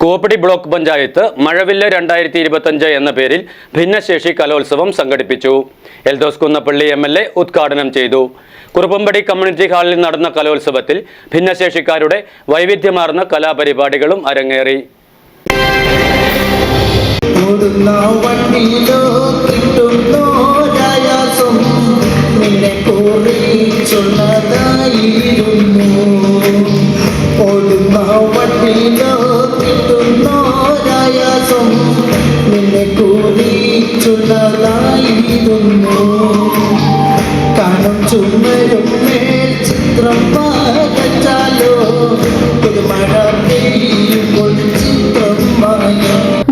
Koovappady block panchayat മഴവില്ല് 2025 എന്ന പേരിൽ ഭിന്നശേഷി കലോത്സവം സംഘടിപ്പിച്ചു. എൽദോസ് കുന്നപ്പള്ളി MLA ഉദ്ഘാടനം ചെയ്തു. കുറുപ്പമ്പടി കമ്മ്യൂണിറ്റി ഹാളിൽ നടന്ന കലോത്സവത്തിൽ ഭിന്നശേഷിക്കാരുടെ വൈവിധ്യമാർന്ന കലാപരിപാടികളും അരങ്ങേറി.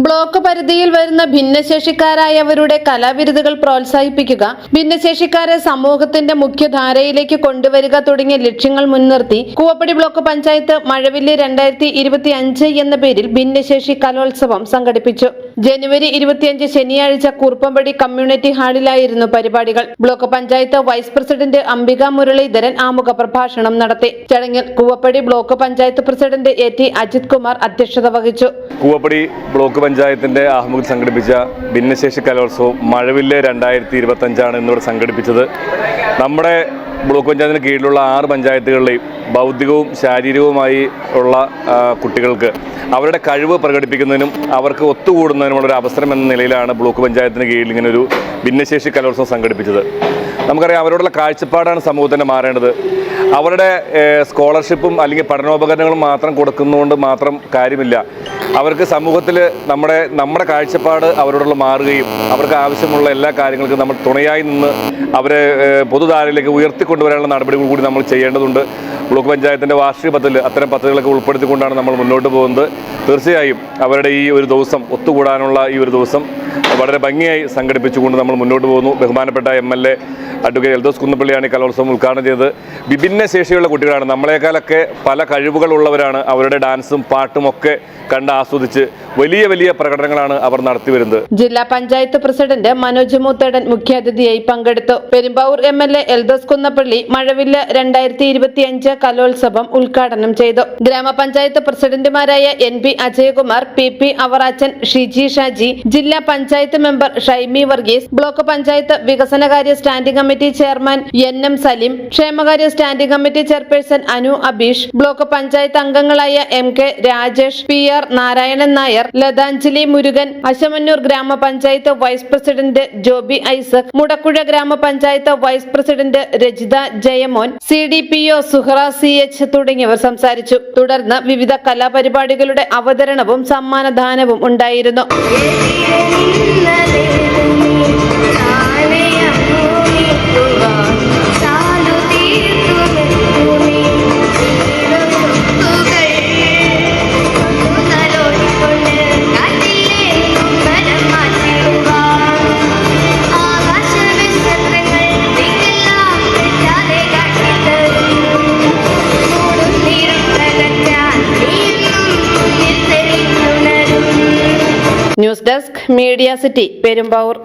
ബ്ലോക്ക് പരിധിയിൽ വരുന്ന ഭിന്നശേഷിക്കാരായവരുടെ കലാവിരുതുകൾ പ്രോത്സാഹിപ്പിക്കുക, ഭിന്നശേഷിക്കാരെ സമൂഹത്തിന്റെ മുഖ്യധാരയിലേക്ക് കൊണ്ടുവരിക തുടങ്ങിയ ലക്ഷ്യങ്ങൾ മുൻനിർത്തി കൂവപ്പടി ബ്ലോക്ക് പഞ്ചായത്ത് മഴവില്ല് 2025 എന്ന പേരിൽ ഭിന്നശേഷി കലോത്സവം സംഘടിപ്പിച്ചു. ജനുവരി 25 ശനിയാഴ്ച കുറുപ്പമ്പടി കമ്മ്യൂണിറ്റി ഹാളിലായിരുന്നു പരിപാടികൾ. Block panchayat vice president Ambika Muraleedharan ആമുഖ പ്രഭാഷണം നടത്തി. ചടങ്ങിൽ Koovappady block panchayat president AT Ajith Kumar അധ്യക്ഷത വഹിച്ചു. കൂവപ്പടി ബ്ലോക്ക് പഞ്ചായത്തിന്റെ ആഭിമുഖ്യത്തിൽ സംഘടിപ്പിച്ച ഭിന്നശേഷി കലോത്സവം മഴവില്ല് 2025 ഇന്നിവിടെ സംഘടിപ്പിച്ചത്. നമ്മുടെ ബ്ലോക്ക് പഞ്ചായത്തിന് കീഴിലുള്ള 6 പഞ്ചായത്തുകളിലെയും ബൗദ്ധികവും ശാരീരികവുമായി ഉള്ള കുട്ടികൾക്ക് അവരുടെ കഴിവ് പ്രകടിപ്പിക്കുന്നതിനും അവർക്ക് ഒത്തുകൂടുന്നതിനുമുള്ളൊരു അവസരം എന്ന നിലയിലാണ് ബ്ലോക്ക് പഞ്ചായത്തിന് കീഴിൽ ഇങ്ങനൊരു ഭിന്നശേഷി കലോത്സവം സംഘടിപ്പിച്ചത്. നമുക്കറിയാം, അവരോടുള്ള കാഴ്ചപ്പാടാണ് സമൂഹത്തിന് മാറേണ്ടത്. അവരുടെ സ്കോളർഷിപ്പും അല്ലെങ്കിൽ പഠനോപകരണങ്ങളും മാത്രം കൊടുക്കുന്നതുകൊണ്ട് മാത്രം കാര്യമില്ല. അവർക്ക് സമൂഹത്തിൽ നമ്മുടെ കാഴ്ചപ്പാട് അവരോടുള്ള മാറുകയും അവർക്ക് ആവശ്യമുള്ള എല്ലാ കാര്യങ്ങൾക്കും നമ്മൾ തുണയായി നിന്ന് അവരെ പൊതുധാരയിലേക്ക് ഉയർത്തിക്കൊണ്ടുവരാനുള്ള നടപടികൾ കൂടി നമ്മൾ ചെയ്യേണ്ടതുണ്ട്. ബ്ലോക്ക് പഞ്ചായത്തിൻ്റെ വാർഷിക പദ്ധതിയിൽ അത്തരം പദ്ധതികളൊക്കെ ഉൾപ്പെടുത്തിക്കൊണ്ടാണ് നമ്മൾ മുന്നോട്ട് പോകുന്നത്. തീർച്ചയായും അവരുടെ ഈ ഒരു ദിവസം ഒത്തുകൂടാനുള്ള ഈ ഒരു ദിവസം വളരെ ഭംഗിയായി സംഘടിപ്പിച്ചുകൊണ്ട് നമ്മൾ മുന്നോട്ട് പോകുന്നു. ബഹുമാനപ്പെട്ട MLA അഡ്വക്കേറ്റ് എൽദോസ് കുന്നപ്പള്ളിയാണ് ഈ കലോത്സവം ഉദ്ഘാടനം ചെയ്തത്. വിഭിന്ന ശേഷിയുള്ള കുട്ടികളാണ്, നമ്മളെക്കാളൊക്കെ പല കഴിവുകളുള്ളവരാണ്. അവരുടെ ഡാൻസും പാട്ടും ഒക്കെ കണ്ട് ആസ്വദിച്ച് വലിയ വലിയ പ്രകടനങ്ങളാണ് അവർ നടത്തി വരുന്നത്. ജില്ലാ പഞ്ചായത്ത് പ്രസിഡന്റ് മനോജ് മൂത്തേടൻ മുഖ്യാതിഥിയായി പങ്കെടുത്തു. പെരുമ്പാവൂർ MLA എൽദോസ് കുന്നപ്പള്ളി മഴവില്ല് 2025 കലോത്സവം ഉദ്ഘാടനം ചെയ്തു. ഗ്രാമപഞ്ചായത്ത് പ്രസിഡന്റുമാരായ NP അജയകുമാർ, PP അവറാച്ചൻ, ഷിജി ഷാജി, ജില്ലാ പഞ്ചായത്ത് മെമ്പർ ഷൈമി വർഗീസ്, ബ്ലോക്ക് പഞ്ചായത്ത് വികസനകാര്യ standing committee chairman NM Salim, ക്ഷേമകാര്യ standing committee chairperson Anu Abeesh, block panchayat അംഗങ്ങളായ MK രാജേഷ്, PR നാരായണൻ നായർ, ലതാഞ്ജലി മുരുകൻ, അശമന്നൂർ ഗ്രാമപഞ്ചായത്ത് വൈസ് പ്രസിഡന്റ് ജോബി ഐസക്, മുടക്കുഴ ഗ്രാമപഞ്ചായത്ത് vice president Rajitha Jayamon, CDPO Suhara CH തുടങ്ങിയവർ സംസാരിച്ചു. തുടർന്ന് വിവിധ കലാപരിപാടികളുടെ അവതരണവും സമ്മാനദാനവും ഉണ്ടായിരുന്നു. News desk media city Perumbavoor.